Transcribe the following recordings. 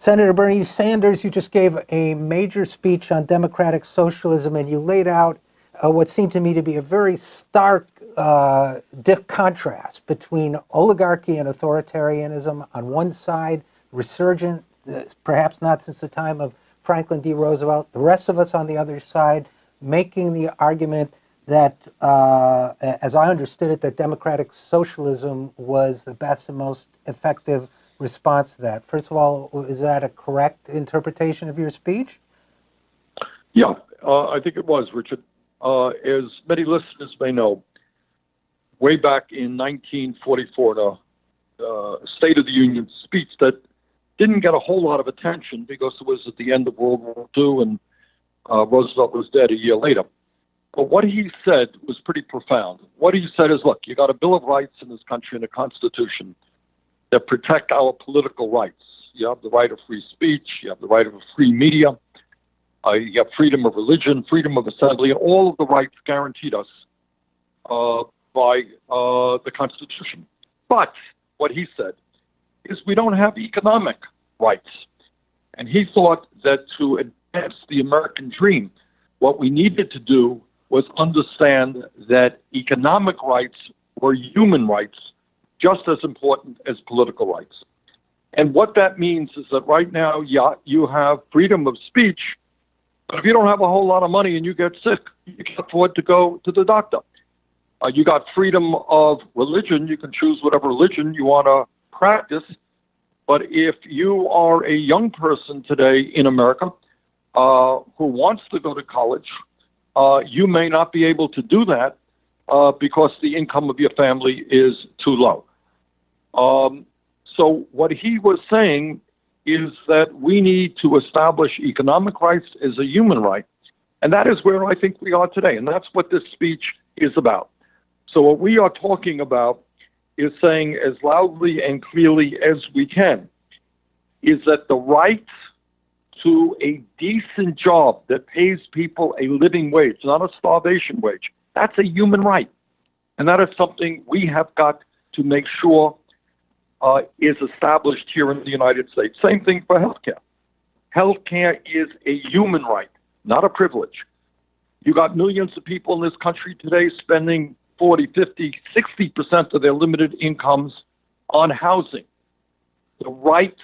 Senator Bernie Sanders, you just gave a major speech on democratic socialism, and you laid out what seemed to me to be a very stark contrast between oligarchy and authoritarianism on one side, resurgent, perhaps not since the time of Franklin D. Roosevelt, the rest of us on the other side, making the argument that, as I understood it, that democratic socialism was the best and most effective response to that. First of all, is that a correct interpretation of your speech? Yeah, I think it was, Richard. As many listeners may know, way back in 1944, the State of the Union speech that didn't get a whole lot of attention because it was at the end of World War II and Roosevelt was dead a year later. But what he said was pretty profound. What he said is, look, you got a Bill of Rights in this country and a Constitution that protect our political rights. You have the right of free speech, you have the right of a free media, you have freedom of religion, freedom of assembly, and all of the rights guaranteed us by the Constitution. But what he said is we don't have economic rights. And he thought that to advance the American dream, what we needed to do was understand that economic rights were human rights, just as important as political rights. And what that means is that right now, yeah, you have freedom of speech, but if you don't have a whole lot of money and you get sick, you can't afford to go to the doctor. You got freedom of religion. You can choose whatever religion you want to practice. But if you are a young person today in America who wants to go to college, you may not be able to do that because the income of your family is too low. So what he was saying is that we need to establish economic rights as a human right. And that is where I think we are today. And that's what this speech is about. So what we are talking about is saying as loudly and clearly as we can is that the right to a decent job that pays people a living wage, not a starvation wage, that's a human right. And that is something we have got to make sure is established here in the United States. Same thing for healthcare. Healthcare is a human right, not a privilege. You got millions of people in this country today spending 40, 50, 60% of their limited incomes on housing. The right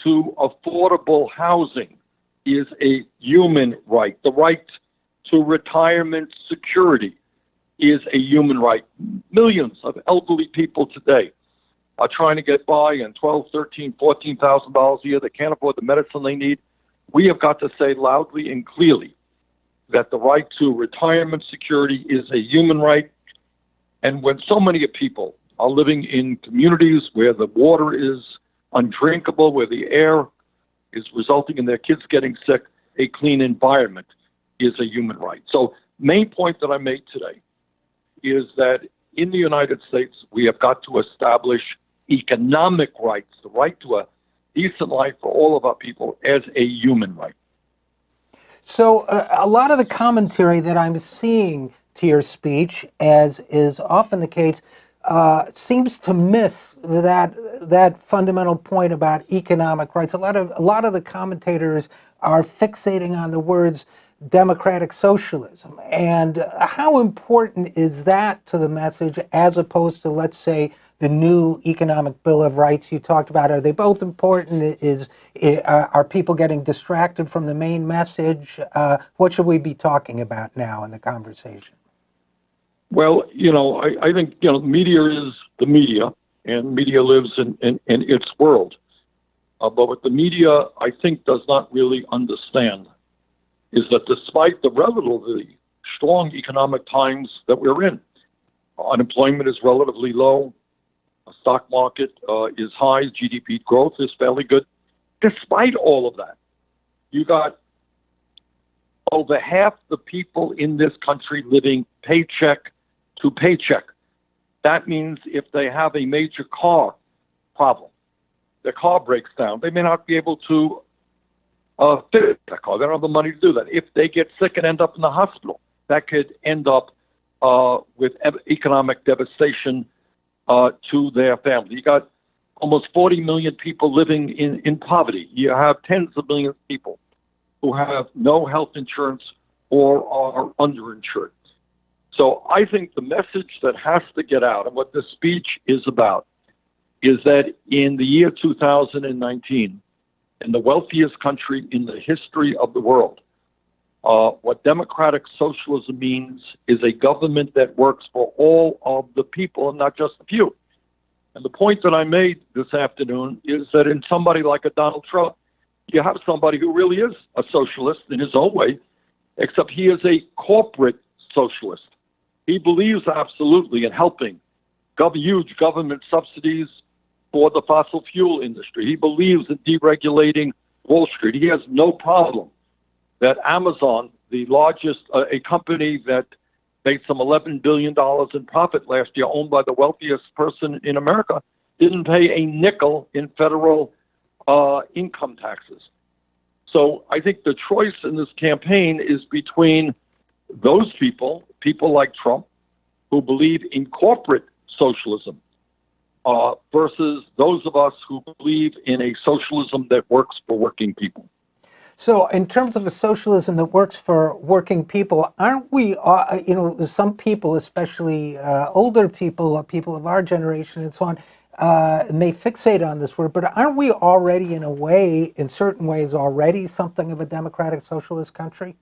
to affordable housing is a human right. The right to retirement security is a human right. Millions of elderly people today are trying to get by on $12,000, $13,000, $14,000 a year. They can't afford the medicine they need. We have got to say loudly and clearly that the right to retirement security is a human right. And when so many people are living in communities where the water is undrinkable, where the air is resulting in their kids getting sick, a clean environment is a human right. So main point that I made today is that in the United States, we have got to establish economic rights, the right to a decent life for all of our people as a human right. So a lot of the commentary that I'm seeing to your speech, as is often the case, seems to miss that fundamental point about economic rights. A lot of the commentators are fixating on the words democratic socialism. And how important is that to the message as opposed to, let's say, the new economic Bill of Rights you talked about? Are they both important? Are people getting distracted from the main message? What should we be talking about now in the conversation? Well, I think, media is the media, and media lives in its world. But what the media, I think, does not really understand is that despite the relatively strong economic times that we're in, unemployment is relatively low, the stock market is high, GDP growth is fairly good. Despite all of that, you got over half the people in this country living paycheck to paycheck. That means if they have a major car problem, their car breaks down, they may not be able to fix that car. They don't have the money to do that. If they get sick and end up in the hospital, that could end up with economic devastation to their family. You got almost 40 million people living in poverty. You have tens of millions of people who have no health insurance or are underinsured. So I think the message that has to get out, and what this speech is about, is that in the year 2019, in the wealthiest country in the history of the world, what democratic socialism means is a government that works for all of the people and not just a few. And the point that I made this afternoon is that in somebody like a Donald Trump, you have somebody who really is a socialist in his own way, except he is a corporate socialist. He believes absolutely in helping huge government subsidies for the fossil fuel industry. He believes in deregulating Wall Street. He has no problem that Amazon, the largest, a company that made some $11 billion in profit last year, owned by the wealthiest person in America, didn't pay a nickel in federal income taxes. So I think the choice in this campaign is between those people like Trump, who believe in corporate socialism, versus those of us who believe in a socialism that works for working people. So in terms of a socialism that works for working people, aren't we, some people, especially older people, people of our generation and so on, may fixate on this word, but aren't we already in a way, in certain ways already, something of a democratic socialist country?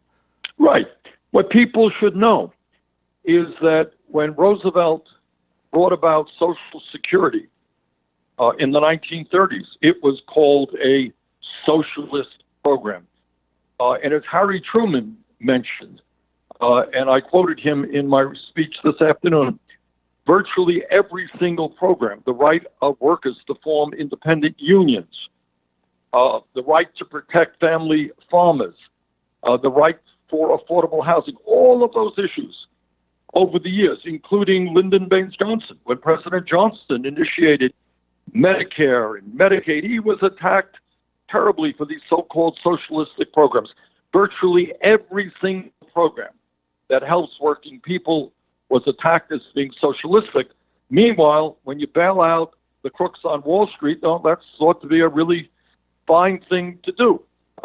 Right. What people should know is that when Roosevelt brought about Social Security in the 1930s, it was called a socialist program. And as Harry Truman mentioned, and I quoted him in my speech this afternoon, virtually every single program, the right of workers to form independent unions, the right to protect family farmers, the right for affordable housing, all of those issues over the years, including Lyndon Baines Johnson. When President Johnson initiated Medicare and Medicaid, he was attacked terribly for these so-called socialistic programs. Virtually every single program that helps working people was attacked as being socialistic. Meanwhile, when you bail out the crooks on Wall Street, that's thought to be a really fine thing to do.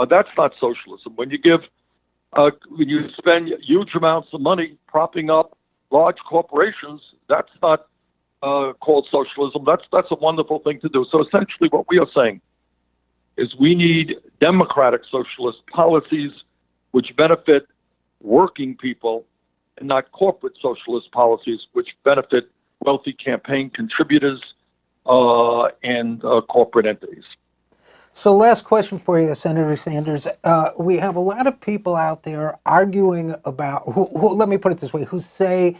That's not socialism. When you spend huge amounts of money propping up large corporations, that's not called socialism. That's a wonderful thing to do. So essentially what we are saying is we need democratic socialist policies which benefit working people and not corporate socialist policies which benefit wealthy campaign contributors and corporate entities. So last question for you, Senator Sanders. We have a lot of people out there arguing about, let me put it this way, who say,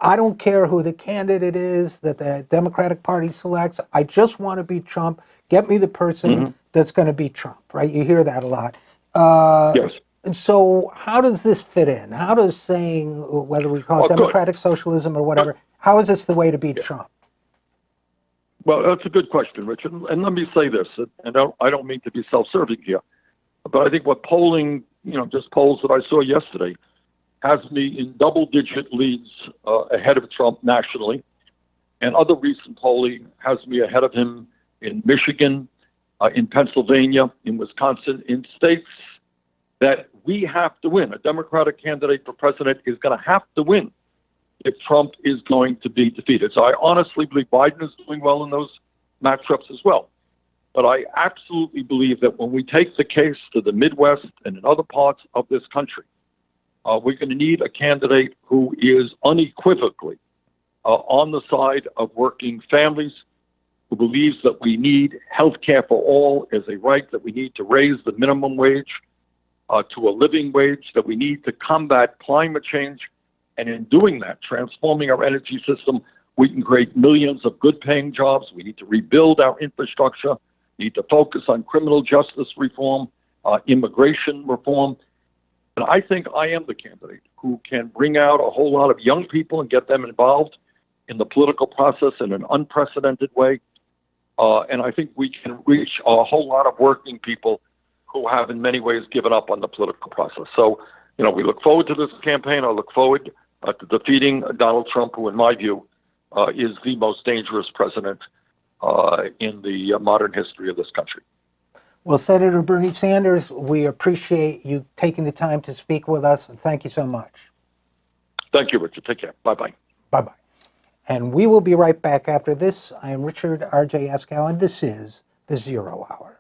I don't care who the candidate is that the Democratic Party selects. I just want to beat Trump. Get me the person that's going to beat Trump, right? You hear that a lot. Yes. And so how does this fit in? How does saying, whether we call it democratic socialism or whatever, how is this the way to beat Trump? Well, that's a good question, Richard. And let me say this, and I don't mean to be self-serving here, but I think what polling, just polls that I saw yesterday, has me in double-digit leads ahead of Trump nationally, and other recent polling has me ahead of him in Michigan, in Pennsylvania, in Wisconsin, in states that we have to win. A Democratic candidate for president is going to have to win if Trump is going to be defeated. So I honestly believe Biden is doing well in those matchups as well. But I absolutely believe that when we take the case to the Midwest and in other parts of this country, we're going to need a candidate who is unequivocally on the side of working families, who believes that we need health care for all as a right, that we need to raise the minimum wage to a living wage, that we need to combat climate change. And in doing that, transforming our energy system, we can create millions of good-paying jobs. We need to rebuild our infrastructure. We need to focus on criminal justice reform, immigration reform. And I think I am the candidate who can bring out a whole lot of young people and get them involved in the political process in an unprecedented way. And I think we can reach a whole lot of working people who have in many ways given up on the political process. So, we look forward to this campaign. I look forward to defeating Donald Trump, who in my view is the most dangerous president in the modern history of this country. Well, Senator Bernie Sanders, we appreciate you taking the time to speak with us, and thank you so much. Thank you, Richard. Take care. Bye-bye. Bye-bye. And we will be right back after this. I am Richard RJ Eskow, and this is the Zero Hour.